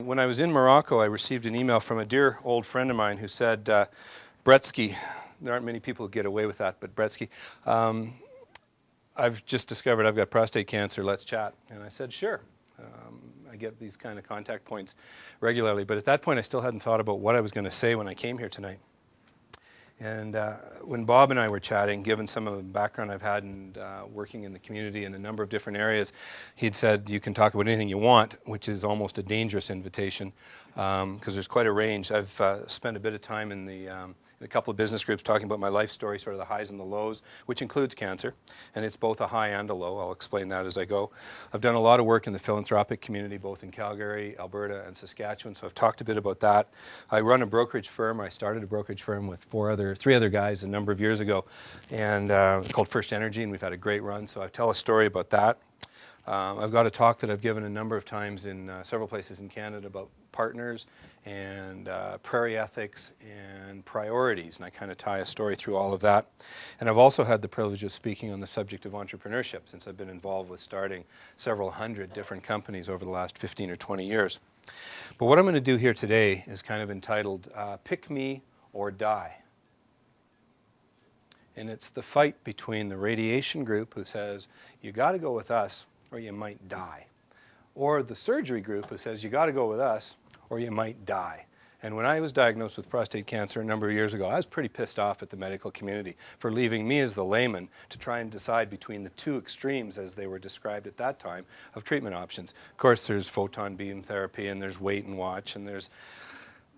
When I was in Morocco, I received an email from a dear old friend of mine who said, Bretsky, there aren't many people who get away with that, but Bretsky, I've just discovered I've got prostate cancer, let's chat. And I said, sure. I get these kind of contact points regularly, but at that point I still hadn't thought about what I was going to say when I came here tonight. And when Bob and I were chatting, given some of the background I've had and working in the community in a number of different areas, he'd said you can talk about anything you want, which is almost a dangerous invitation because there's quite a range. I've spent a bit of time in a couple of business groups talking about my life story, sort of the highs and the lows, which includes cancer, and it's both a high and a low. I'll explain that as I go. I've done a lot of work in the philanthropic community, both in Calgary, Alberta, and Saskatchewan, so I've talked a bit about that. I run a brokerage firm. I started a brokerage firm with three other guys a number of years ago, and called First Energy, and we've had a great run, so I tell a story about that. I've got a talk that I've given a number of times in several places in Canada about partners and prairie ethics and priorities, and I kind of tie a story through all of that. And I've also had the privilege of speaking on the subject of entrepreneurship since I've been involved with starting several hundred different companies over the last 15 or 20 years. But what I'm going to do here today is kind of entitled Pick Me or Die. And it's the fight between the radiation group who says, you got to go with us or you might die, or the surgery group who says, you got to go with us or you might die. And when I was diagnosed with prostate cancer a number of years ago, I was pretty pissed off at the medical community for leaving me as the layman to try and decide between the two extremes, as they were described at that time, of treatment options. Of course, there's photon beam therapy, and there's wait and watch, and there's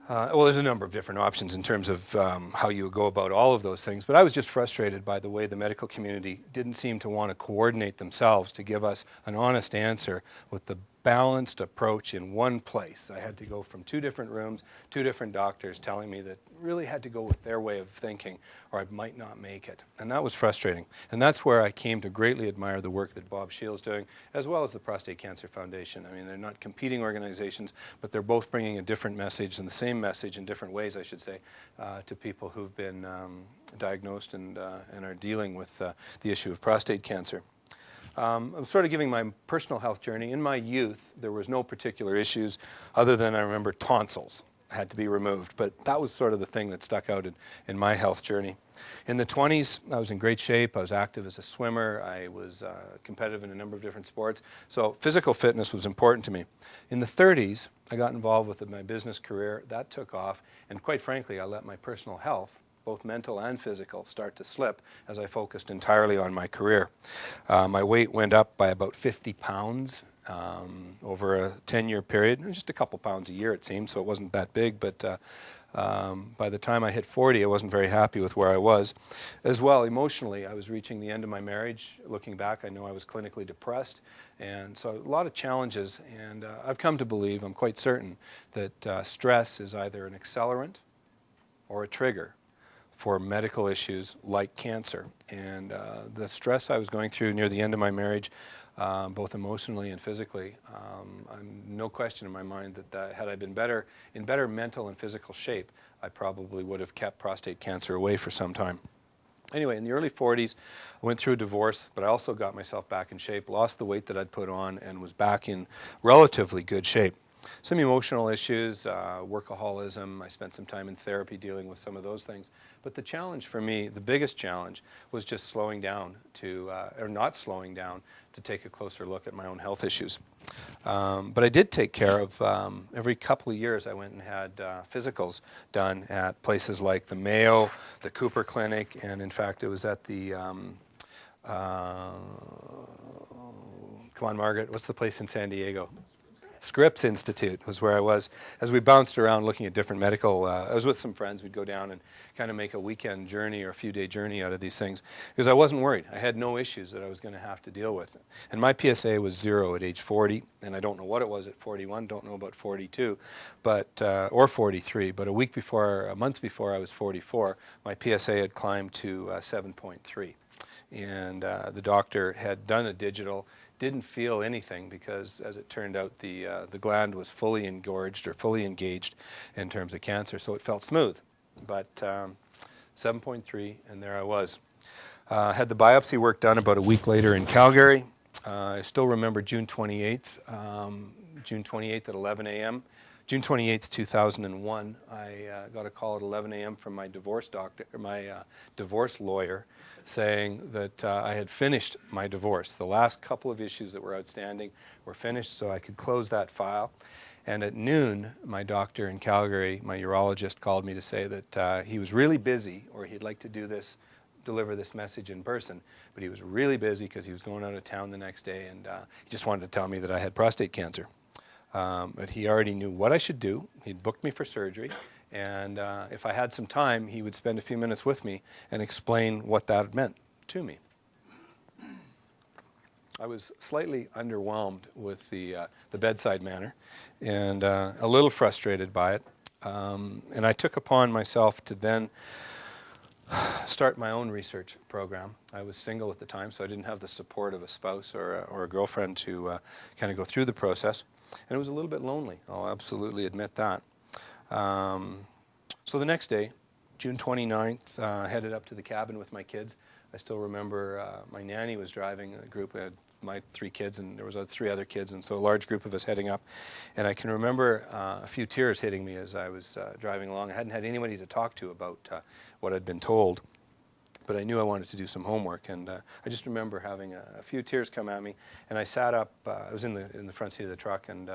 there's a number of different options in terms of how you go about all of those things. But I was just frustrated by the way the medical community didn't seem to want to coordinate themselves to give us an honest answer with the balanced approach in one place. I had to go from two different rooms, two different doctors telling me that really had to go with their way of thinking or I might not make it. And that was frustrating. And that's where I came to greatly admire the work that Bob Shields doing, as well as the Prostate Cancer Foundation. I mean, they're not competing organizations, but they're both bringing a different message, and the same message in different ways, I should say, to people who've been diagnosed and are dealing with the issue of prostate cancer. I'm sort of giving my personal health journey. In my youth, there was no particular issues other than I remember tonsils had to be removed. But that was sort of the thing that stuck out in my health journey. In the 20s, I was in great shape. I was active as a swimmer. I was competitive in a number of different sports. So physical fitness was important to me. In the 30s, I got involved with my business career. That took off. And quite frankly, I let my personal health, both mental and physical, start to slip as I focused entirely on my career. My weight went up by about 50 pounds over a 10-year period. Just a couple pounds a year, it seemed, so it wasn't that big. But by the time I hit 40, I wasn't very happy with where I was. As well, emotionally, I was reaching the end of my marriage. Looking back, I know I was clinically depressed. And so a lot of challenges. And I've come to believe, I'm quite certain, that stress is either an accelerant or a trigger for medical issues like cancer. And the stress I was going through near the end of my marriage, both emotionally and physically, no question in my mind that had I been in better mental and physical shape, I probably would have kept prostate cancer away for some time. Anyway, in the early 40s, I went through a divorce, but I also got myself back in shape, lost the weight that I'd put on, and was back in relatively good shape. Some emotional issues, workaholism. I spent some time in therapy dealing with some of those things. But the challenge for me, the biggest challenge, was just slowing down or not slowing down to take a closer look at my own health issues. But I did take care of, every couple of years I went and had physicals done at places like the Mayo, the Cooper Clinic, and in fact it was at the, come on Margaret, what's the place in San Diego? Scripps Institute was where I was. As we bounced around looking at different medical, I was with some friends. We'd go down and kind of make a weekend journey or a few-day journey out of these things because I wasn't worried. I had no issues that I was going to have to deal with. And my PSA was 0 at age 40, and I don't know what it was at 41, don't know about 42, but or 43. But a month before I was 44, my PSA had climbed to 7.3. And the doctor had done a digital, didn't feel anything because, as it turned out, the gland was fully engorged or fully engaged in terms of cancer, so it felt smooth. But 7.3, and there I was. Had the biopsy work done about a week later in Calgary. I still remember June 28th at 11 a.m. June 28th, 2001, I got a call at 11 a.m. from my divorce doctor, my divorce lawyer, saying that I had finished my divorce. The last couple of issues that were outstanding were finished, so I could close that file. And at noon, my doctor in Calgary, my urologist, called me to say that he was really busy, or he'd like to deliver this message in person, but he was really busy because he was going out of town the next day, and he just wanted to tell me that I had prostate cancer. But he already knew what I should do. He'd booked me for surgery, and if I had some time, he would spend a few minutes with me and explain what that meant to me. I was slightly underwhelmed with the bedside manner and a little frustrated by it. And I took upon myself to then start my own research program. I was single at the time, so I didn't have the support of a spouse or a girlfriend to kind of go through the process. And it was a little bit lonely, I'll absolutely admit that. So the next day, June 29th, headed up to the cabin with my kids. I still remember my nanny was driving a group. We had my 3 kids, and there was 3 other kids, and so a large group of us heading up. And I can remember a few tears hitting me as I was driving along. I hadn't had anybody to talk to about what I'd been told, but I knew I wanted to do some homework. And I just remember having a few tears come at me, and I sat up. I was in the front seat of the truck and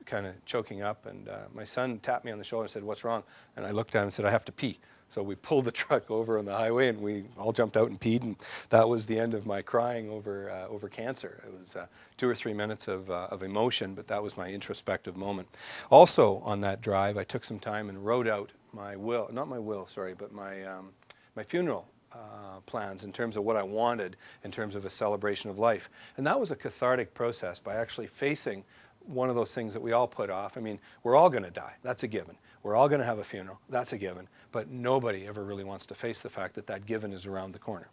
kind of choking up, and my son tapped me on the shoulder and said, "What's wrong?" And I looked at him and said, "I have to pee." So we pulled the truck over on the highway, and we all jumped out and peed, and that was the end of my crying over cancer. It was 2 or 3 minutes of emotion, but that was my introspective moment. Also on that drive, I took some time and wrote out my will, not my will, sorry, but my funeral plans in terms of what I wanted in terms of a celebration of life. And that was a cathartic process by actually facing one of those things that we all put off. I mean, we're all going to die. That's a given. We're all going to have a funeral. That's a given. But nobody ever really wants to face the fact that that given is around the corner.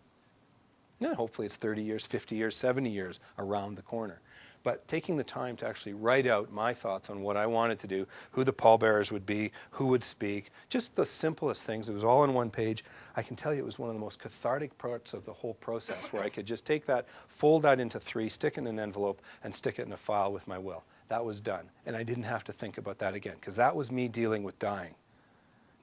Yeah, hopefully it's 30 years, 50 years, 70 years around the corner. But taking the time to actually write out my thoughts on what I wanted to do, who the pallbearers would be, who would speak, just the simplest things. It was all on one page. I can tell you it was one of the most cathartic parts of the whole process, where I could just take that, fold that into 3, stick it in an envelope, and stick it in a file with my will. That was done. And I didn't have to think about that again, because that was me dealing with dying.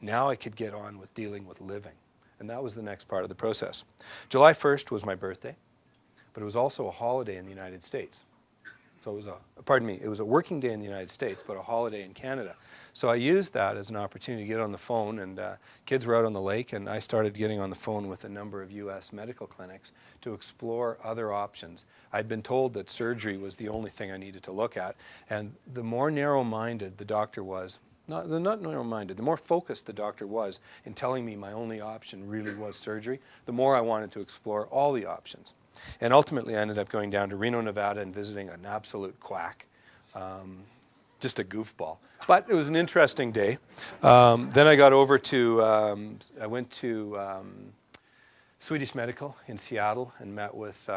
Now I could get on with dealing with living. And that was the next part of the process. July 1st was my birthday, but it was also a holiday in the United States. So it was it was a working day in the United States, but a holiday in Canada. So I used that as an opportunity to get on the phone, and kids were out on the lake, and I started getting on the phone with a number of U.S. medical clinics to explore other options. I'd been told that surgery was the only thing I needed to look at, and the more narrow-minded the doctor was, not narrow-minded, the more focused the doctor was in telling me my only option really was surgery, the more I wanted to explore all the options. And ultimately, I ended up going down to Reno, Nevada, and visiting an absolute quack, just a goofball. But it was an interesting day. Then I got over to, I went to Swedish Medical in Seattle and met with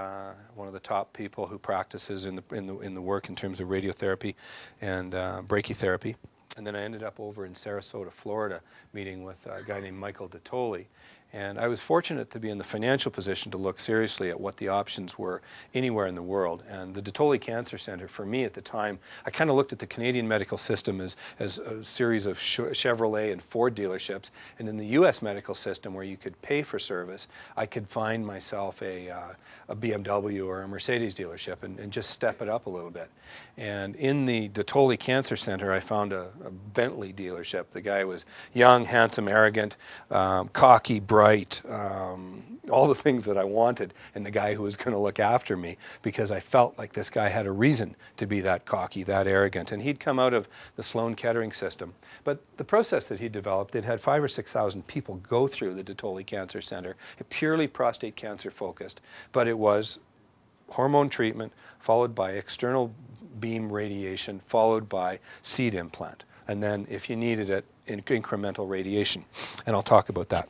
one of the top people who practices in the work in terms of radiotherapy and brachytherapy. And then I ended up over in Sarasota, Florida, meeting with a guy named Michael Dottoli. And I was fortunate to be in the financial position to look seriously at what the options were anywhere in the world. And the Dottoli Cancer Center, for me at the time, I kind of looked at the Canadian medical system as a series of Chevrolet and Ford dealerships. And in the U.S. medical system, where you could pay for service, I could find myself a BMW or a Mercedes dealership and just step it up a little bit. And in the Dottoli Cancer Center, I found a Bentley dealership. The guy was young, handsome, arrogant, cocky, bright, all the things that I wanted in the guy who was going to look after me, because I felt like this guy had a reason to be that cocky, that arrogant. And he'd come out of the Sloan Kettering system. But the process that he developed, they'd had 5,000 or 6,000 people go through the Dottoli Cancer Center, purely prostate cancer focused, but it was hormone treatment followed by external beam radiation followed by seed implant. And then if you needed it, incremental radiation. And I'll talk about that.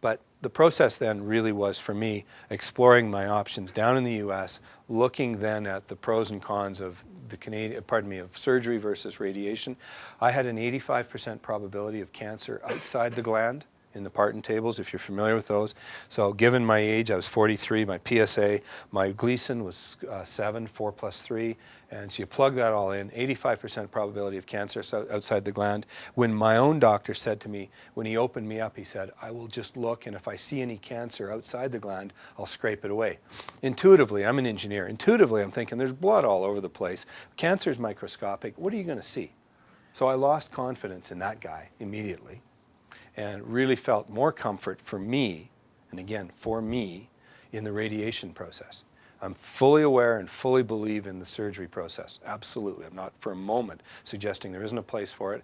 But the process then really was, for me, exploring my options down in the U.S., looking then at the pros and cons of of surgery versus radiation. I had an 85% probability of cancer outside the gland in the Parton tables, if you're familiar with those. So given my age, I was 43, my PSA, my Gleason was 7, 4 plus 3, and so you plug that all in, 85% probability of cancer outside the gland. When my own doctor said to me, when he opened me up, he said, I will just look, and if I see any cancer outside the gland, I'll scrape it away. Intuitively, I'm an engineer, intuitively I'm thinking there's blood all over the place. Cancer is microscopic, what are you going to see? So I lost confidence in that guy immediately and really felt more comfort for me, and again, for me, in the radiation process. I'm fully aware and fully believe in the surgery process. Absolutely. I'm not for a moment suggesting there isn't a place for it.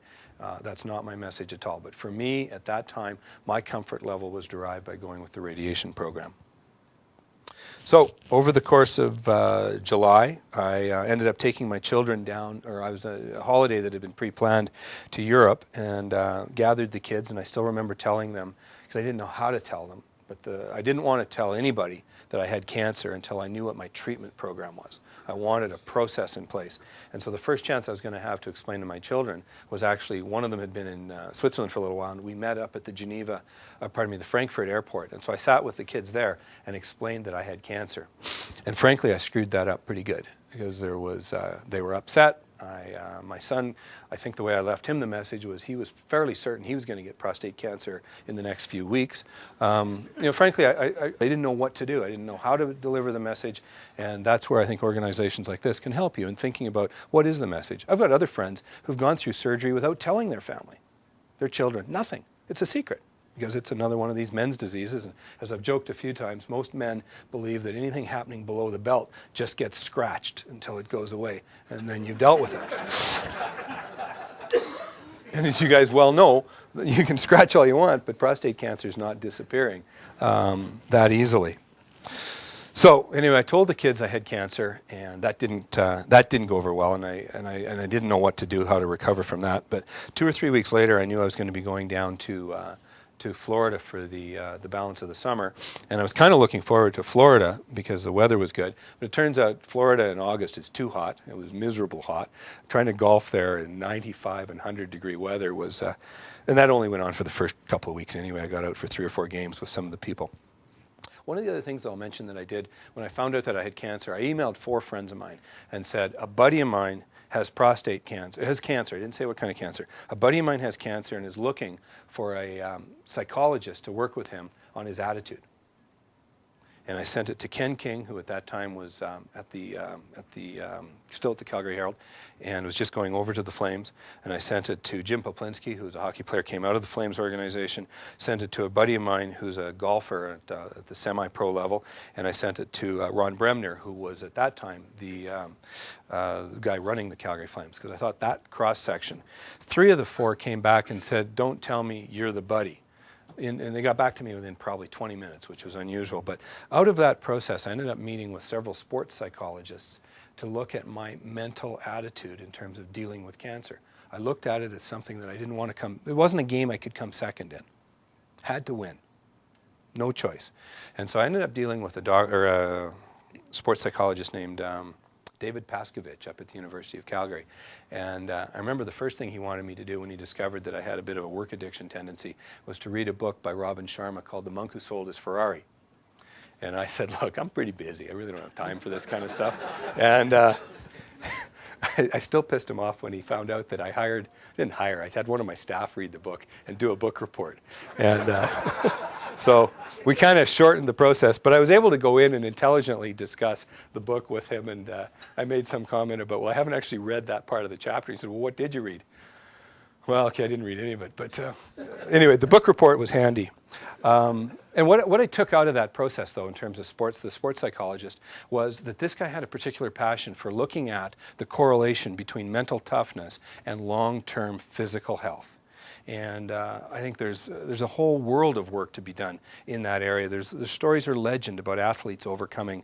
That's not my message at all. But for me, at that time, my comfort level was derived by going with the radiation program. So over the course of July, I ended up taking my children down, or I was a holiday that had been pre-planned to Europe, and gathered the kids, and I still remember telling them, because I didn't know how to tell them, but I didn't want to tell anybody that I had cancer until I knew what my treatment program was. I wanted a process in place. And so the first chance I was going to have to explain to my children was actually, one of them had been in Switzerland for a little while, and we met up at the Frankfurt airport. And so I sat with the kids there and explained that I had cancer. And frankly, I screwed that up pretty good, because they were upset. My son, I think the way I left him the message was he was fairly certain he was going to get prostate cancer in the next few weeks. Frankly, I didn't know what to do. I didn't know how to deliver the message, and that's where I think organizations like this can help you in thinking about what is the message. I've got other friends who've gone through surgery without telling their family, their children, nothing. It's a secret, because it's another one of these men's diseases. And as I've joked a few times, most men believe that anything happening below the belt just gets scratched until it goes away, and then you've dealt with it. And as you guys well know, you can scratch all you want, but prostate cancer is not disappearing that easily. So anyway, I told the kids I had cancer, and that didn't go over well, and I didn't know what to do, how to recover from that. But 2 or 3 weeks later, I knew I was going to be going down to Florida for the balance of the summer, and I was kind of looking forward to Florida because the weather was good. But it turns out Florida in August is too hot. It was miserable hot. Trying to golf there in 95 and 100-degree weather was, and that only went on for the first couple of weeks anyway. I got out for 3 or 4 games with some of the people. One of the other things that I'll mention that I did when I found out that I had cancer, I emailed 4 friends of mine and said, a buddy of mine has prostate cancer, has cancer. I didn't say what kind of cancer. A buddy of mine has cancer and is looking for a psychologist to work with him on his attitude. And I sent it to Ken King, who at that time was still at the Calgary Herald, and was just going over to the Flames. And I sent it to Jim Poplinski, who's a hockey player, came out of the Flames organization. Sent it to a buddy of mine who's a golfer at the semi-pro level. And I sent it to Ron Bremner, who was at that time the guy running the Calgary Flames, because I thought that cross-section. 3 of the 4 came back and said, don't tell me you're the buddy. And they got back to me within probably 20 minutes, which was unusual. But out of that process, I ended up meeting with several sports psychologists to look at my mental attitude in terms of dealing with cancer. I looked at it as something that I didn't want to come, it wasn't a game I could come second in. Had to win. No choice. And so I ended up dealing with a sports psychologist named David Paskovich up at the University of Calgary. And I remember the first thing he wanted me to do when he discovered that I had a bit of a work addiction tendency was to read a book by Robin Sharma called The Monk Who Sold His Ferrari. And I said, look, I'm pretty busy. I really don't have time for this kind of stuff. And I still pissed him off when he found out that I had one of my staff read the book and do a book report. And so we kind of shortened the process, but I was able to go in and intelligently discuss the book with him, and I made some comment about, well, I haven't actually read that part of the chapter. He said, well, what did you read? Well, okay, I didn't read any of it, but anyway, the book report was handy. And what I took out of that process, though, in terms of sports, the sports psychologist, was that this guy had a particular passion for looking at the correlation between mental toughness and long-term physical health. And I think there's a whole world of work to be done in that area. There's stories or legend about athletes overcoming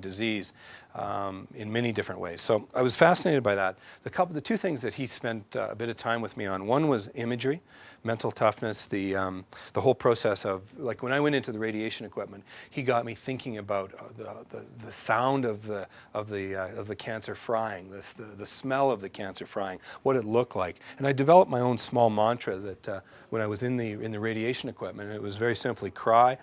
disease in many different ways. So I was fascinated by that. The 2 things that he spent a bit of time with me on, one was imagery, mental toughness, the whole process of, like when I went into the radiation equipment, he got me thinking about the sound of the cancer frying, the smell of the cancer frying, what it looked like. And I developed my own small mantra that when I was in the radiation equipment, it was very simply fry,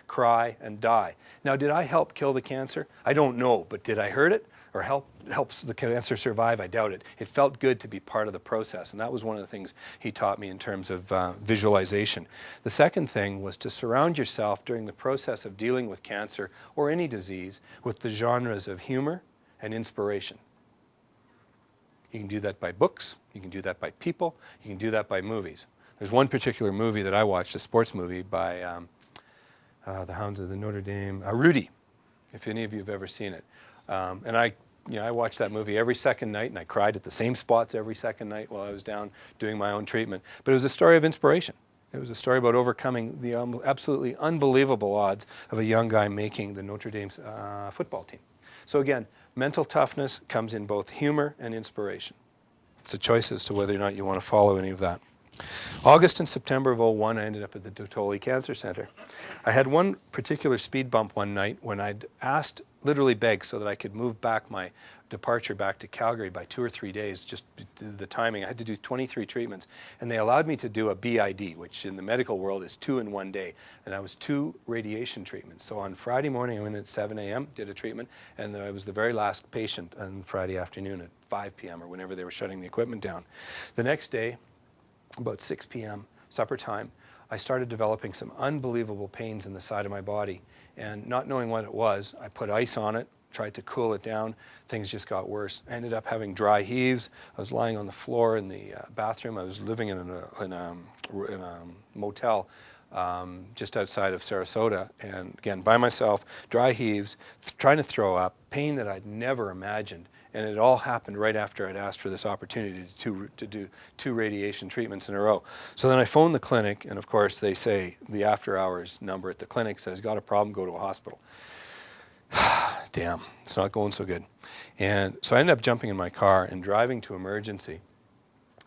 cry, and die. Now, did I help kill the cancer? I don't know, but did I hurt it? Or helps the cancer survive? I doubt it. It felt good to be part of the process, and that was one of the things he taught me in terms of visualization. The second thing was to surround yourself during the process of dealing with cancer or any disease with the genres of humor and inspiration. You can do that by books, you can do that by people, you can do that by movies. There's one particular movie that I watched, a sports movie by the Hounds of the Notre Dame, Rudy, if any of you have ever seen it. And I watched that movie every second night, and I cried at the same spots every second night while I was down doing my own treatment. But it was a story of inspiration. It was a story about overcoming the absolutely unbelievable odds of a young guy making the Notre Dame's football team. So again, mental toughness comes in both humor and inspiration. It's a choice as to whether or not you want to follow any of that. August and September of 2001, I ended up at the Totoli Cancer Center. I had one particular speed bump one night when I'd asked, literally begged, so that I could move back my departure back to Calgary by 2 or 3 days, just the timing. I had to do 23 treatments, and they allowed me to do a BID, which in the medical world is 2 in 1 day, and I was 2 radiation treatments. So on Friday morning, I went at 7 a.m., did a treatment, and I was the very last patient on Friday afternoon at 5 p.m. or whenever they were shutting the equipment down. The next day, about 6 p.m., supper time, I started developing some unbelievable pains in the side of my body. And not knowing what it was, I put ice on it, tried to cool it down. Things just got worse. I ended up having dry heaves. I was lying on the floor in the bathroom. I was living in a motel just outside of Sarasota. And again, by myself, dry heaves, trying to throw up, pain that I'd never imagined. And it all happened right after I'd asked for this opportunity to do 2 radiation treatments in a row. So then I phoned the clinic, and of course they say the after hours number at the clinic says, got a problem, go to a hospital. Damn, it's not going so good. And so I ended up jumping in my car and driving to emergency.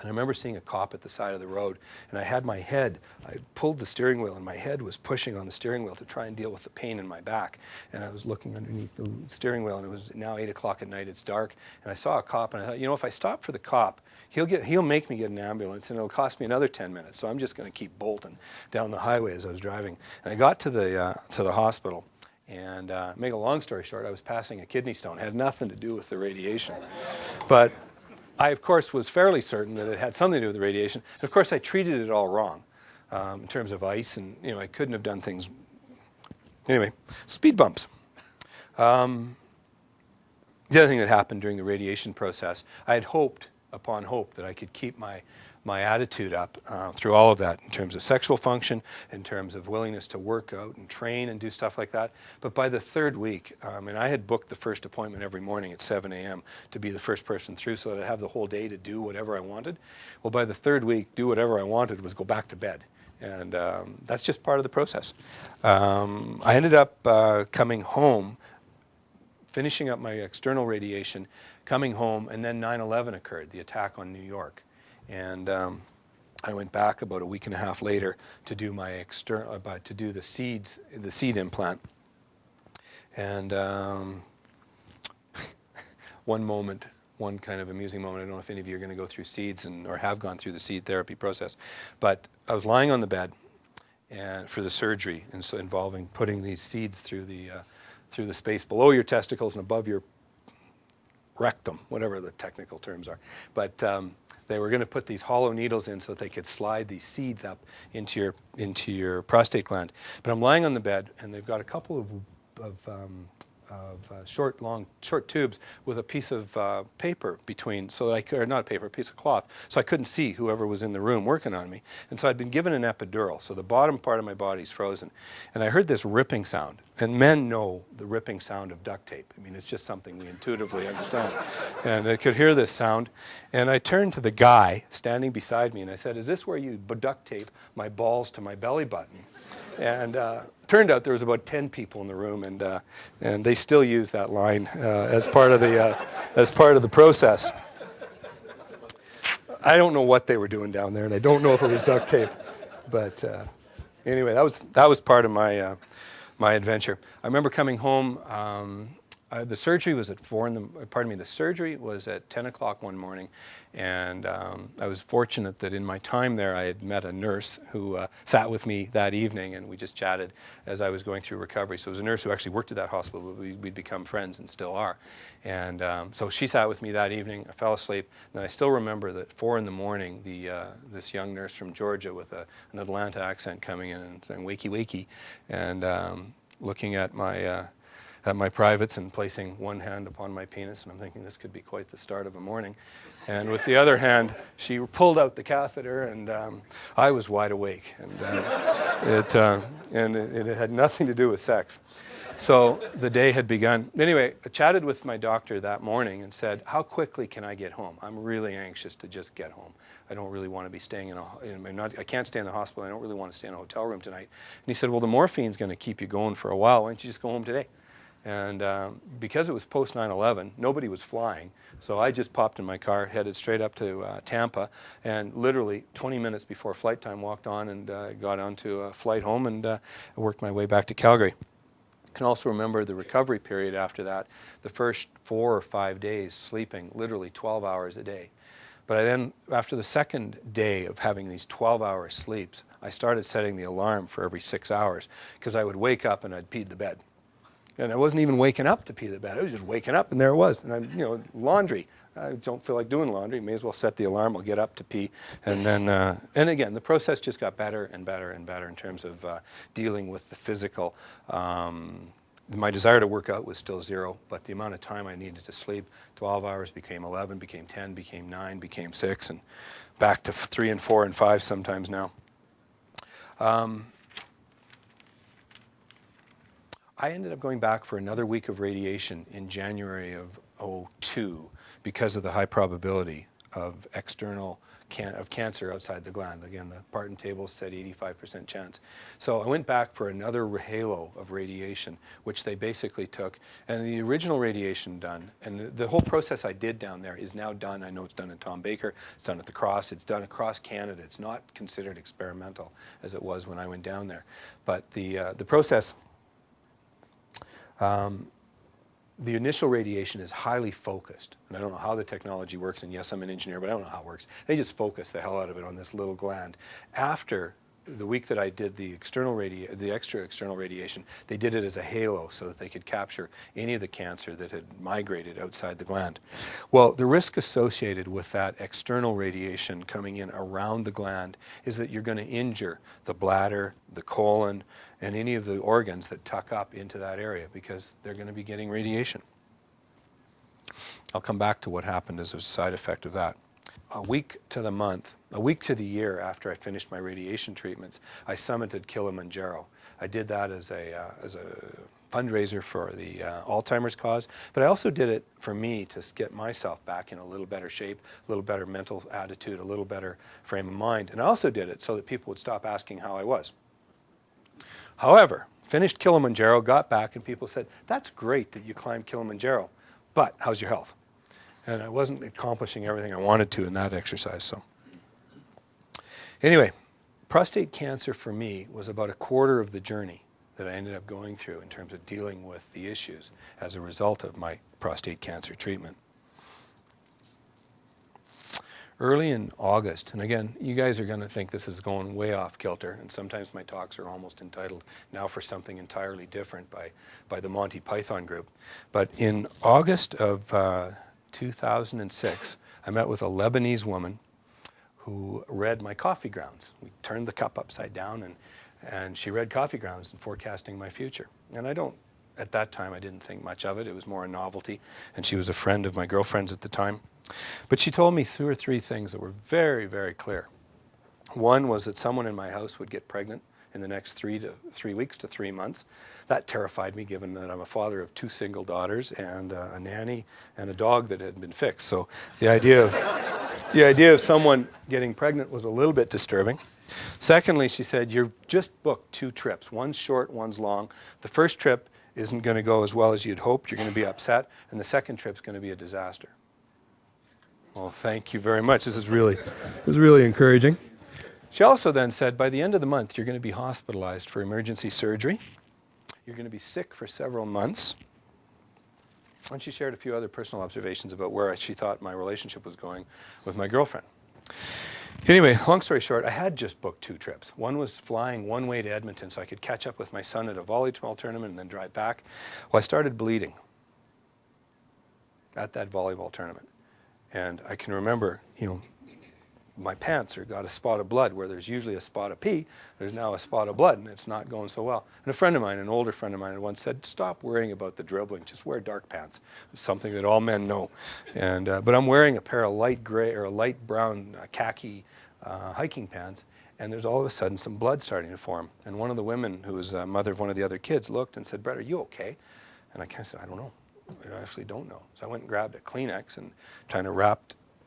And I remember seeing a cop at the side of the road, and I had my head, I pulled the steering wheel, and my head was pushing on the steering wheel to try and deal with the pain in my back. And I was looking underneath the steering wheel, and it was now 8 o'clock at night, it's dark, and I saw a cop, and I thought, you know, if I stop for the cop, he'll make me get an ambulance, and it'll cost me another 10 minutes, so I'm just going to keep bolting down the highway as I was driving. And I got to the hospital, and make a long story short, I was passing a kidney stone. It had nothing to do with the radiation. But I, of course, was fairly certain that it had something to do with the radiation. And of course, I treated it all wrong in terms of ice, and I couldn't have done things. Anyway, speed bumps. The other thing that happened during the radiation process, I had hoped upon hope that I could keep my attitude up through all of that in terms of sexual function, in terms of willingness to work out and train and do stuff like that. But by the 3rd week, and I had booked the first appointment every morning at 7 a.m. to be the first person through so that I'd have the whole day to do whatever I wanted. Well, by the 3rd week, do whatever I wanted was go back to bed. And that's just part of the process. I ended up coming home, finishing up my external radiation, coming home, and then 9/11 occurred, the attack on New York. And I went back about a week and a half later to do my to do the seed implant. And one kind of amusing moment. I don't know if any of you are going to go through seeds or have gone through the seed therapy process, but I was lying on the bed and for the surgery, and so involving putting these seeds through the space below your testicles and above your rectum, whatever the technical terms are, but. They were going to put these hollow needles in so that they could slide these seeds up into your prostate gland. But I'm lying on the bed, and they've got a couple of short tubes with a piece of paper between, so that or not paper, a piece of cloth, so I couldn't see whoever was in the room working on me. And so I'd been given an epidural, so the bottom part of my body's frozen. And I heard this ripping sound. And men know the ripping sound of duct tape. I mean, it's just something we intuitively understand. And I could hear this sound. And I turned to the guy standing beside me, and I said, "Is this where you duct tape my balls to my belly button?" And turned out there was about 10 people in the room, and they still use that line as part of the process. I don't know what they were doing down there, and I don't know if it was duct tape. But anyway, that was part of my my adventure. I remember coming home. The surgery was at the surgery was at 10 o'clock one morning, and I was fortunate that in my time there I had met a nurse who sat with me that evening, and we just chatted as I was going through recovery. So it was a nurse who actually worked at that hospital. We'd become friends and still are. And so she sat with me that evening. I fell asleep, and I still remember that 4 in the morning, this young nurse from Georgia with an Atlanta accent coming in and saying, "Wakey, wakey," and looking at my privates and placing one hand upon my penis, and I'm thinking this could be quite the start of a morning. And with the other hand, she pulled out the catheter, and I was wide awake, and it had nothing to do with sex. So the day had begun. Anyway, I chatted with my doctor that morning and said, "How quickly can I get home? I'm really anxious to just get home. I don't really want to be staying I can't stay in the hospital. I don't really want to stay in a hotel room tonight." And he said, "Well, the morphine's going to keep you going for a while. Why don't you just go home today?" And because it was post 9/11, nobody was flying. So I just popped in my car, headed straight up to Tampa, and literally 20 minutes before flight time walked on and got onto a flight home, and worked my way back to Calgary. I can also remember the recovery period after that, the first 4 or 5 days sleeping literally 12 hours a day. But then, after the second day of having these 12-hour sleeps, I started setting the alarm for every 6 hours, because I would wake up and I'd pee the bed. And I wasn't even waking up to pee the bed. I was just waking up, and there it was. And laundry. I don't feel like doing laundry. May as well set the alarm. I'll get up to pee. And then, and again, the process just got better and better and better in terms of dealing with the physical. My desire to work out was still 0, but the amount of time I needed to sleep, 12 hours became 11, became 10, became 9, became 6, and back to 3 and 4 and 5 sometimes now. I ended up going back for another week of radiation in January of 2002 because of the high probability of cancer outside the gland. Again, the Parton table said 85% chance. So I went back for another halo of radiation, which they basically took, and the original radiation done, and the whole process I did down there is now done. I know it's done at Tom Baker, it's done at the Cross, it's done across Canada. It's not considered experimental as it was when I went down there. But the process, the initial radiation is highly focused, and I don't know how the technology works, and yes, I'm an engineer, but I don't know how it works. They just focus the hell out of it on this little gland. After the week that I did the extra external radiation, they did it as a halo so that they could capture any of the cancer that had migrated outside the gland. Well, the risk associated with that external radiation coming in around the gland is that you're going to injure the bladder, the colon, and any of the organs that tuck up into that area, because they're going to be getting radiation. I'll come back to what happened as a side effect of that. A week to the year after I finished my radiation treatments, I summited Kilimanjaro. I did that as a fundraiser for the Alzheimer's cause, but I also did it for me to get myself back in a little better shape, a little better mental attitude, a little better frame of mind, and I also did it so that people would stop asking how I was. However, finished Kilimanjaro, got back, and people said, "That's great that you climbed Kilimanjaro, but how's your health?" And I wasn't accomplishing everything I wanted to in that exercise. So anyway, prostate cancer for me was about a quarter of the journey that I ended up going through in terms of dealing with the issues as a result of my prostate cancer treatment. Early in August, and again, you guys are going to think this is going way off kilter, and sometimes my talks are almost entitled "Now for Something Entirely Different" by the Monty Python group. But in August of 2006, I met with a Lebanese woman who read my coffee grounds. We turned the cup upside down, and she read coffee grounds and forecasting my future. And at that time, I didn't think much of it. It was more a novelty, and she was a friend of my girlfriend's at the time. But she told me 2 or 3 things that were very, very clear. One was that someone in my house would get pregnant in the next 3 weeks to 3 months. That terrified me, given that I'm a father of 2 single daughters and a nanny and a dog that had been fixed. So the idea of someone getting pregnant was a little bit disturbing. Secondly, she said, "You've just booked 2 trips. One's short, one's long. The first trip isn't going to go as well as you'd hoped. You're going to be upset. And the second trip's going to be a disaster." Well, thank you very much. This was really encouraging. She also then said, by the end of the month, you're going to be hospitalized for emergency surgery. You're going to be sick for several months. And she shared a few other personal observations about where she thought my relationship was going with my girlfriend. Anyway, long story short, I had just booked 2 trips. One was flying one way to Edmonton so I could catch up with my son at a volleyball tournament and then drive back. Well, I started bleeding at that volleyball tournament. And I can remember, my pants got a spot of blood where there's usually a spot of pee. There's now a spot of blood, and it's not going so well. And a friend of mine, an older friend of mine, once said, stop worrying about the dribbling. Just wear dark pants. It's something that all men know. And but I'm wearing a pair of light gray or a light brown khaki hiking pants, and there's all of a sudden some blood starting to form. And one of the women, who was a mother of one of the other kids, looked and said, Brett, are you okay? And I kind of said, I don't know. I actually don't know. So I went and grabbed a Kleenex and trying to wrap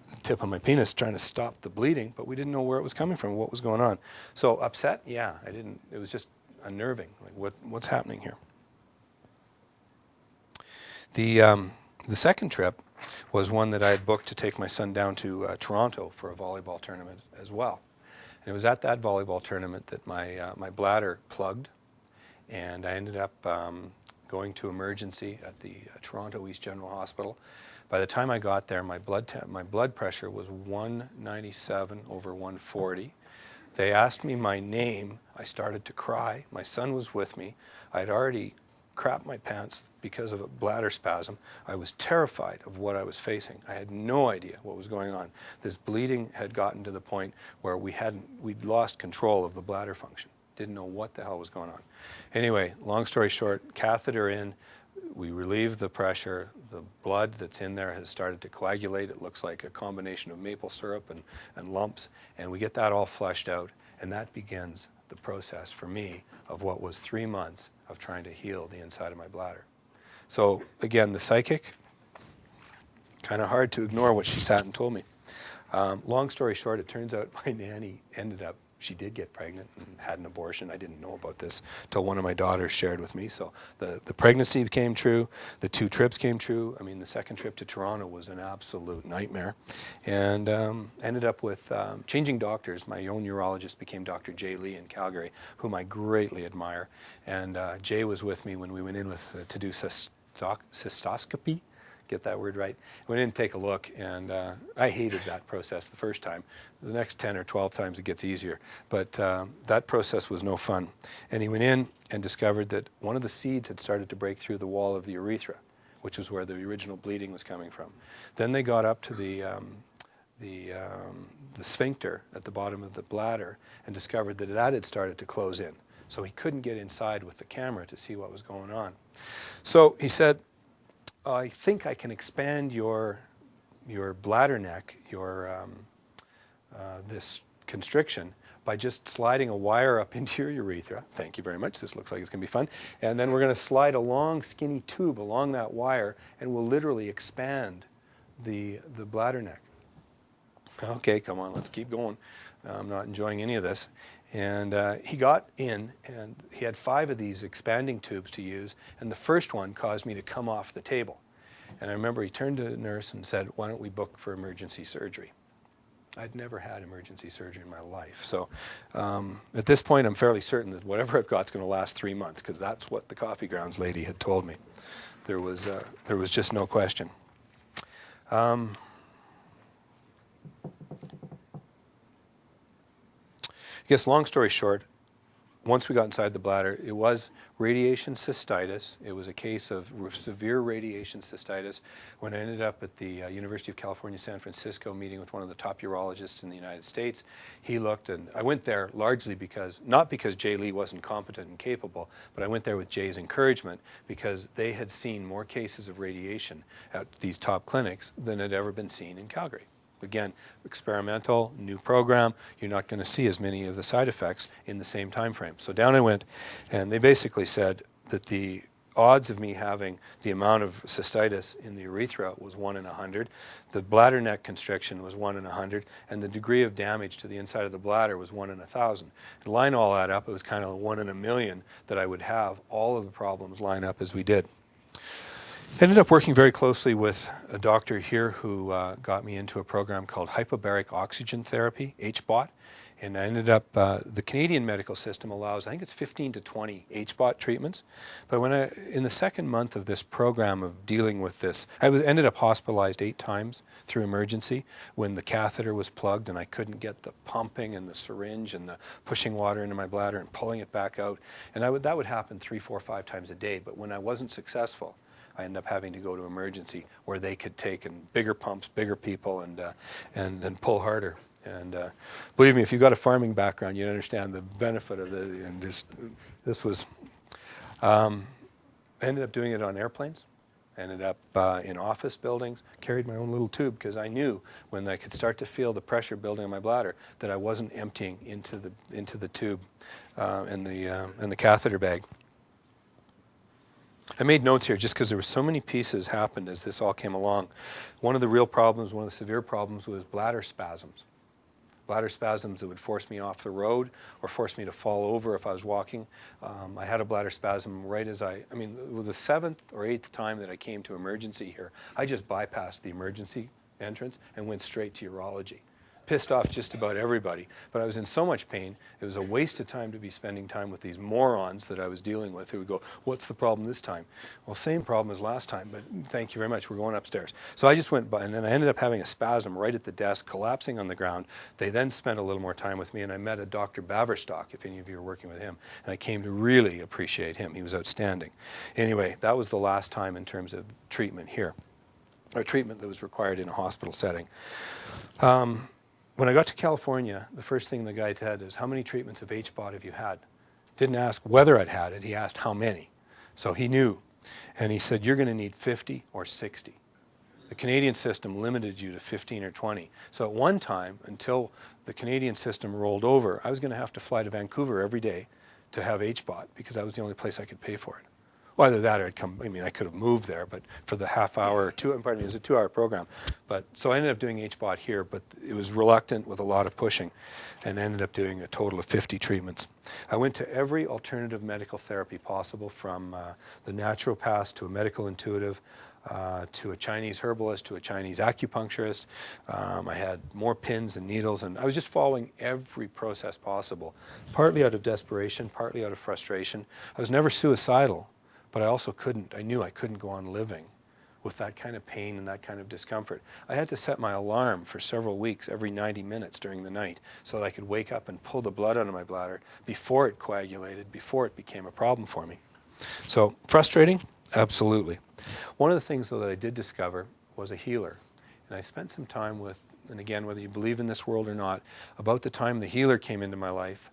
the tip of my penis, trying to stop the bleeding, but we didn't know where it was coming from, what was going on. So upset? Yeah, I didn't. It was just unnerving. Like, what's happening here? The second trip was one that I had booked to take my son down to Toronto for a volleyball tournament as well. And it was at that volleyball tournament that my bladder plugged, and I ended up going to emergency at the Toronto East General Hospital. By the time I got there, my blood pressure was 197 over 140. They asked me my name. I started to cry. My son was with me. I had already crapped my pants because of a bladder spasm. I was terrified of what I was facing. I had no idea what was going on. This bleeding had gotten to the point where we'd lost control of the bladder function. Didn't know what the hell was going on. Anyway, long story short, catheter in, we relieved the pressure. The blood that's in there has started to coagulate. It looks like a combination of maple syrup and lumps, and we get that all flushed out, and that begins the process for me of what was 3 months of trying to heal the inside of my bladder. So again, the psychic, kind of hard to ignore what she sat and told me. Long story short, it turns out my nanny she did get pregnant and had an abortion. I didn't know about this until one of my daughters shared with me. So the pregnancy came true. The 2 trips came true. I mean, the second trip to Toronto was an absolute nightmare. And ended up with changing doctors. My own urologist became Dr. Jay Lee in Calgary, whom I greatly admire. And Jay was with me when we went in to do cystoscopy. Get that word right. Went in to take a look, and I hated that process the first time. The next 10 or 12 times it gets easier. But that process was no fun. And he went in and discovered that one of the seeds had started to break through the wall of the urethra, which was where the original bleeding was coming from. Then they got up to the sphincter at the bottom of the bladder and discovered that had started to close in. So he couldn't get inside with the camera to see what was going on. So he said, I think I can expand your bladder neck, this constriction, by just sliding a wire up into your urethra. Thank you very much. This looks like it's going to be fun. And then we're going to slide a long, skinny tube along that wire, and we'll literally expand the bladder neck. Okay, come on, let's keep going. I'm not enjoying any of this. And he got in, and he had 5 of these expanding tubes to use, and the first one caused me to come off the table. And I remember he turned to the nurse and said, why don't we book for emergency surgery? I'd never had emergency surgery in my life. So at this point, I'm fairly certain that whatever I've got is going to last 3 months, because that's what the coffee grounds lady had told me. There was just no question. I guess long story short, once we got inside the bladder, it was radiation cystitis. It was a case of severe radiation cystitis. When I ended up at the University of California, San Francisco, meeting with one of the top urologists in the United States, he looked, and I went there largely not because Jay Lee wasn't competent and capable, but I went there with Jay's encouragement, because they had seen more cases of radiation at these top clinics than had ever been seen in Calgary. Again, experimental, new program, you're not going to see as many of the side effects in the same time frame. So down I went, and they basically said that the odds of me having the amount of cystitis in the urethra was 1 in 100, the bladder neck constriction was 1 in 100, and the degree of damage to the inside of the bladder was 1 in 1,000. And line all that up, it was kind of 1 in a million that I would have all of the problems line up as we did. Ended up working very closely with a doctor here who got me into a program called hypobaric oxygen therapy, HBOT. And I ended up, the Canadian medical system allows, I think it's 15 to 20 HBOT treatments. But in the second month of this program of dealing with this, ended up hospitalized 8 times through emergency when the catheter was plugged and I couldn't get the pumping and the syringe and the pushing water into my bladder and pulling it back out. And that would happen 3, 4, 5 times a day. But when I wasn't successful, I ended up having to go to emergency where they could take in bigger pumps, bigger people, and pull harder. And believe me, if you've got a farming background, you understand the benefit of it. And this was, I ended up doing it on airplanes, ended up in office buildings, carried my own little tube because I knew when I could start to feel the pressure building in my bladder that I wasn't emptying into the tube and the catheter bag. I made notes here just because there were so many pieces happened as this all came along. One of the real problems, one of the severe problems was bladder spasms. Bladder spasms that would force me off the road or force me to fall over if I was walking. I had a bladder spasm right as with the 7th or 8th time that I came to emergency here, I just bypassed the emergency entrance and went straight to urology. Pissed off just about everybody, but I was in so much pain, it was a waste of time to be spending time with these morons that I was dealing with who would go, what's the problem this time? Well, same problem as last time, but thank you very much, we're going upstairs. So I just went by, and then I ended up having a spasm right at the desk, collapsing on the ground. They then spent a little more time with me, and I met a Dr. Baverstock, if any of you are working with him, and I came to really appreciate him. He was outstanding. Anyway, that was the last time in terms of treatment here, or treatment that was required in a hospital setting. When I got to California, the first thing the guy said is, how many treatments of HBOT have you had? Didn't ask whether I'd had it, he asked how many. So he knew. And he said, you're going to need 50 or 60. The Canadian system limited you to 15 or 20. So at one time, until the Canadian system rolled over, I was going to have to fly to Vancouver every day to have HBOT because that was the only place I could pay for it. Well, either that or I could have moved there, but for the half hour, it was a 2-hour program. So I ended up doing HBOT here, but it was reluctant with a lot of pushing and ended up doing a total of 50 treatments. I went to every alternative medical therapy possible, from the naturopath to a medical intuitive, to a Chinese herbalist, to a Chinese acupuncturist. I had more pins and needles, and I was just following every process possible, partly out of desperation, partly out of frustration. I was never suicidal. But I knew I couldn't go on living with that kind of pain and that kind of discomfort. I had to set my alarm for several weeks, every 90 minutes during the night, so that I could wake up and pull the blood out of my bladder before it coagulated, before it became a problem for me. So, frustrating? Absolutely. One of the things, though, that I did discover was a healer. And I spent some time with, and again, whether you believe in this world or not, about the time the healer came into my life,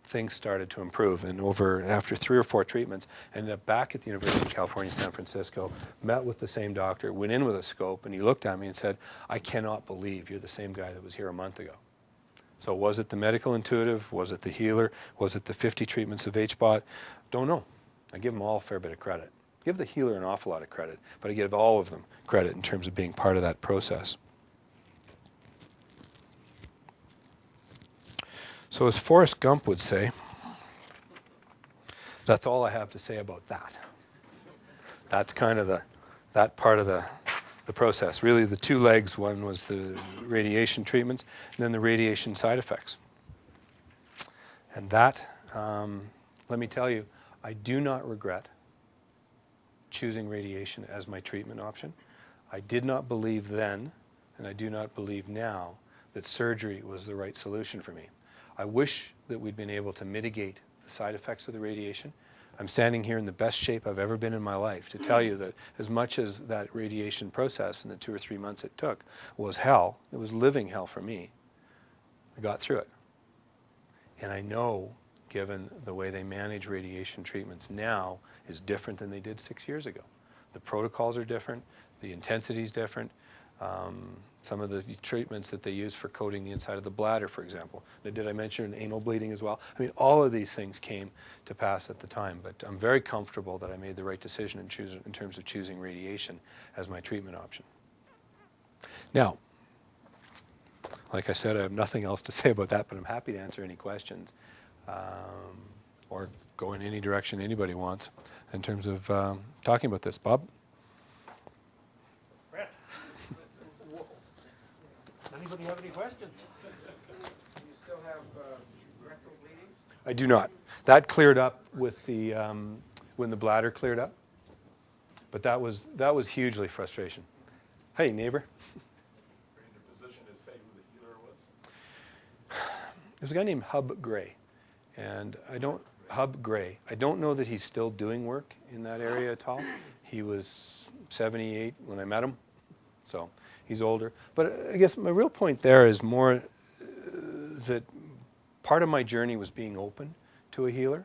things started to improve. And after 3 or 4 treatments, ended up back at the University of California, San Francisco, met with the same doctor, went in with a scope, and he looked at me and said, I cannot believe you're the same guy that was here a month ago. So was it the medical intuitive? Was it the healer? Was it the 50 treatments of HBOT? Don't know. I give them all a fair bit of credit. I give the healer an awful lot of credit, but I give all of them credit in terms of being part of that process. So as Forrest Gump would say, that's all I have to say about that. That's kind of that part of the process. Really the 2 legs, one was the radiation treatments, and then the radiation side effects. And that, let me tell you, I do not regret choosing radiation as my treatment option. I did not believe then, and I do not believe now, that surgery was the right solution for me. I wish that we'd been able to mitigate the side effects of the radiation. I'm standing here in the best shape I've ever been in my life to tell you that as much as that radiation process in the 2 or 3 months it took was hell, it was living hell for me, I got through it. And I know, given the way they manage radiation treatments now, is different than they did 6 years ago. The protocols are different, the intensity is different. Some of the treatments that they use for coating the inside of the bladder, for example. Did I mention anal bleeding as well? I mean, all of these things came to pass at the time, but I'm very comfortable that I made the right decision in terms of choosing radiation as my treatment option. Now, like I said, I have nothing else to say about that, but I'm happy to answer any questions. or go in any direction anybody wants in terms of talking about this. Bob? Brett? Anybody have any questions? Do you still have rectal bleeding? I do not. That cleared up with the when the bladder cleared up, but that was hugely frustration. Hey, neighbor. Are you in a position to say who the healer was? There's a guy named Hub Gray, and Hub Gray. I don't know that he's still doing work in that area at all. He was 78 when I met him, so he's older. But I guess my real point there is more that part of my journey was being open to a healer.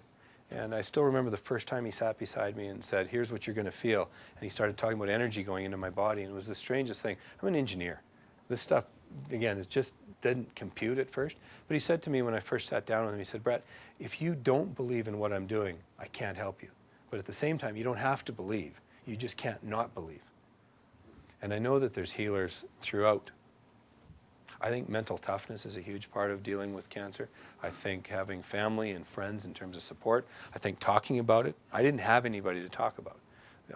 And I still remember the first time he sat beside me and said, here's what you're going to feel. And he started talking about energy going into my body. And it was the strangest thing. I'm an engineer. This stuff, again, it just didn't compute at first. But he said to me when I first sat down with him, he said, Brett, if you don't believe in what I'm doing, I can't help you. But at the same time, you don't have to believe. You just can't not believe. And I know that there's healers throughout. I think mental toughness is a huge part of dealing with cancer. I think having family and friends in terms of support. I think talking about it. I didn't have anybody to talk about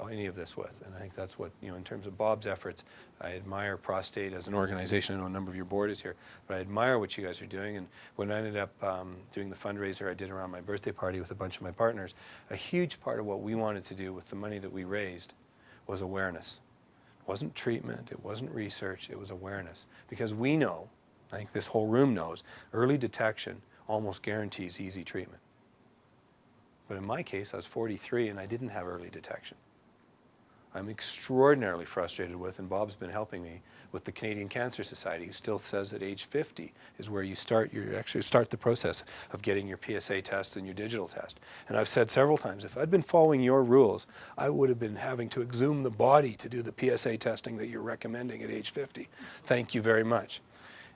any of this with. And I think that's what, in terms of Bob's efforts, I admire Prostaid as an organization. I know a number of your board is here, but I admire what you guys are doing. And when I ended up doing the fundraiser I did around my birthday party with a bunch of my partners, a huge part of what we wanted to do with the money that we raised was awareness. It wasn't treatment, it wasn't research, it was awareness. Because we know, I think this whole room knows, early detection almost guarantees easy treatment. But in my case, I was 43 and I didn't have early detection. I'm extraordinarily frustrated with, and Bob's been helping me, with the Canadian Cancer Society, who still says that age 50 is where you actually start the process of getting your PSA test and your digital test. And I've said several times, if I'd been following your rules, I would have been having to exhume the body to do the PSA testing that you're recommending at age 50. Thank you very much.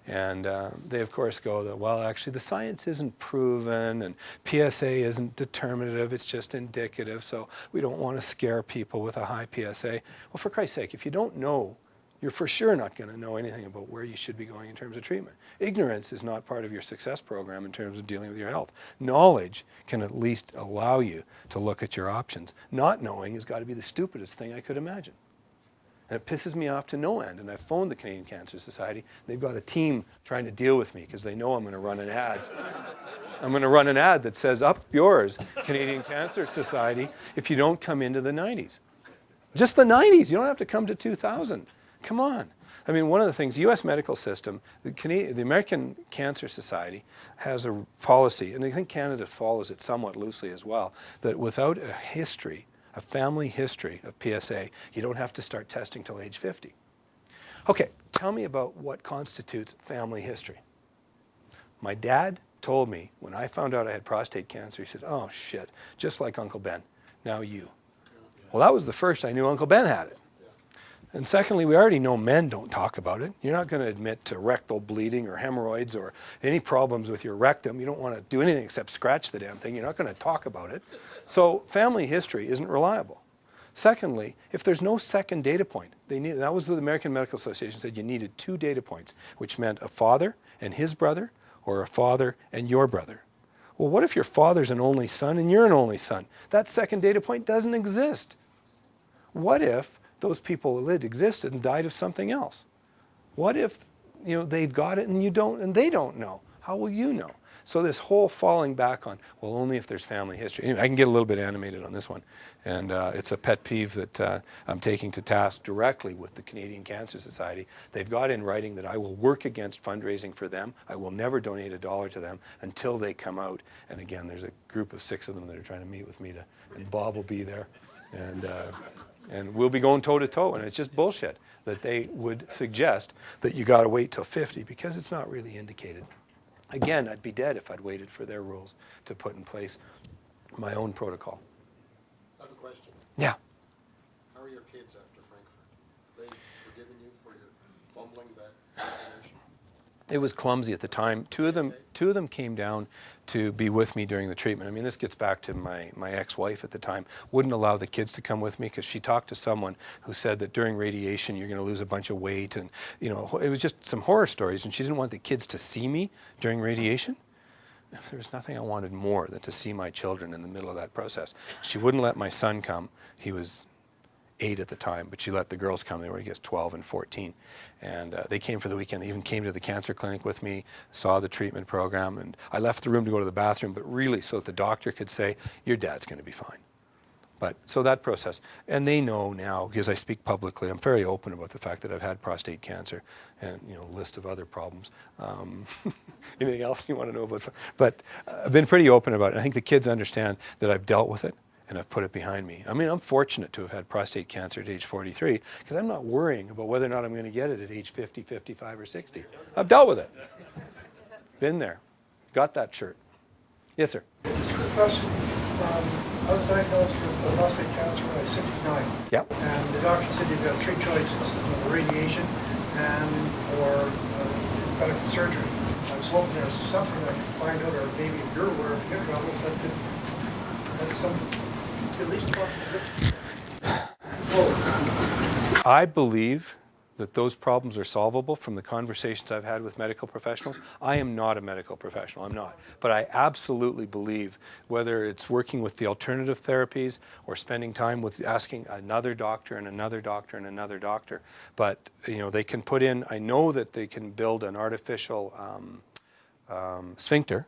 And they, of course, go that, well, actually, the science isn't proven, and PSA isn't determinative, it's just indicative, so we don't want to scare people with a high PSA. Well, for Christ's sake, if you don't know, you're for sure not going to know anything about where you should be going in terms of treatment. Ignorance is not part of your success program in terms of dealing with your health. Knowledge can at least allow you to look at your options. Not knowing has got to be the stupidest thing I could imagine. And it pisses me off to no end. And I phoned the Canadian Cancer Society. They've got a team trying to deal with me because they know I'm going to run an ad. I'm going to run an ad that says, up yours, Canadian Cancer Society, if you don't come into the 90s. Just the 90s. You don't have to come to 2000. Come on. I mean, one of the things, U.S. medical system, the American Cancer Society has a policy, and I think Canada follows it somewhat loosely as well, that without a history, a family history of PSA, you don't have to start testing till age 50. Okay, tell me about what constitutes family history. My dad told me when I found out I had prostate cancer, he said, oh shit, just like Uncle Ben, now you. Well, that was the first I knew Uncle Ben had it. And secondly, we already know men don't talk about it. You're not going to admit to rectal bleeding or hemorrhoids or any problems with your rectum. You don't want to do anything except scratch the damn thing. You're not going to talk about it. So family history isn't reliable. Secondly, if there's no second data point, that was what the American Medical Association said, you needed 2 data points, which meant a father and his brother or a father and your brother. Well, what if your father's an only son and you're an only son? That second data point doesn't exist. What if those people that existed and died of something else? What if they've got it and you don't, and they don't know? How will you know? So this whole falling back on, well, only if there's family history. Anyway, I can get a little bit animated on this one. And it's a pet peeve that I'm taking to task directly with the Canadian Cancer Society. They've got in writing that I will work against fundraising for them. I will never donate $1 to them until they come out. And again, there's a group of 6 of them that are trying to meet with me, and Bob will be there. And we'll be going toe-to-toe, and it's just bullshit that they would suggest that you got to wait till 50 because it's not really indicated. Again, I'd be dead if I'd waited for their rules to put in place my own protocol. I have a question. Yeah. How are your kids after Frankfurt? Have they forgiven you for your fumbling that information? It was clumsy at the time. Two of them came down to be with me during the treatment. I mean, this gets back to my ex-wife at the time. Wouldn't allow the kids to come with me because she talked to someone who said that during radiation you're going to lose a bunch of weight, and it was just some horror stories, and she didn't want the kids to see me during radiation. there was nothing I wanted more than to see my children in the middle of that process. She wouldn't let my son come. He was 8 at the time, but she let the girls come. They were, I guess, 12 and 14. And they came for the weekend. They even came to the cancer clinic with me, saw the treatment program, and I left the room to go to the bathroom, but really so that the doctor could say, your dad's going to be fine. But so that process, and they know now, because I speak publicly, I'm very open about the fact that I've had prostate cancer and, you know, a list of other problems. Anything else you want to know about? But I've been pretty open about it. I think the kids understand that I've dealt with it and I've put it behind me. I mean, I'm fortunate to have had prostate cancer at age 43 because I'm not worrying about whether or not I'm going to get it at age 50, 55, or 60. I've dealt with it. Been there. Got that shirt. Yes, sir. Just a quick question. I was diagnosed with prostate cancer when I was 69. Yep. And the doctor said you've got 3 choices, radiation and or medical surgery. I was hoping there's something I could find out, or maybe if you're aware of your troubles, that could at least talk forward. I believe that those problems are solvable from the conversations I've had with medical professionals. I am not a medical professional, I'm not. But I absolutely believe, whether it's working with the alternative therapies or spending time with asking another doctor and another doctor and another doctor, but you know, they can put in, I know that they can build an artificial sphincter.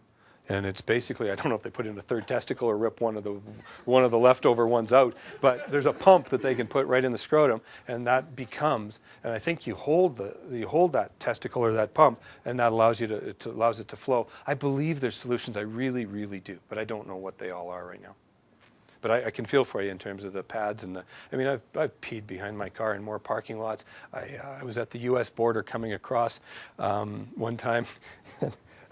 And it's basically, I don't know if they put in a third testicle or rip one of the leftover ones out, but there's a pump that they can put right in the scrotum, and that becomes, and I think you hold that testicle or that pump, and that allows you allows it to flow. I believe there's solutions. I really, really do, but I don't know what they all are right now. But I can feel for you in terms of the pads and the. I mean, I've peed behind my car in more parking lots. I was at the U.S. border coming across one time.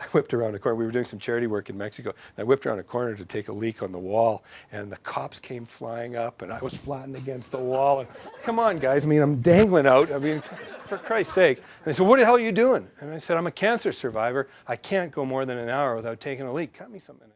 I whipped around a corner. We were doing some charity work in Mexico. And I whipped around a corner to take a leak on the wall, and the cops came flying up, and I was flattened against the wall. And, come on, guys. I mean, I'm dangling out. I mean, for Christ's sake. And they said, what the hell are you doing? And I said, I'm a cancer survivor. I can't go more than an hour without taking a leak. Cut me something.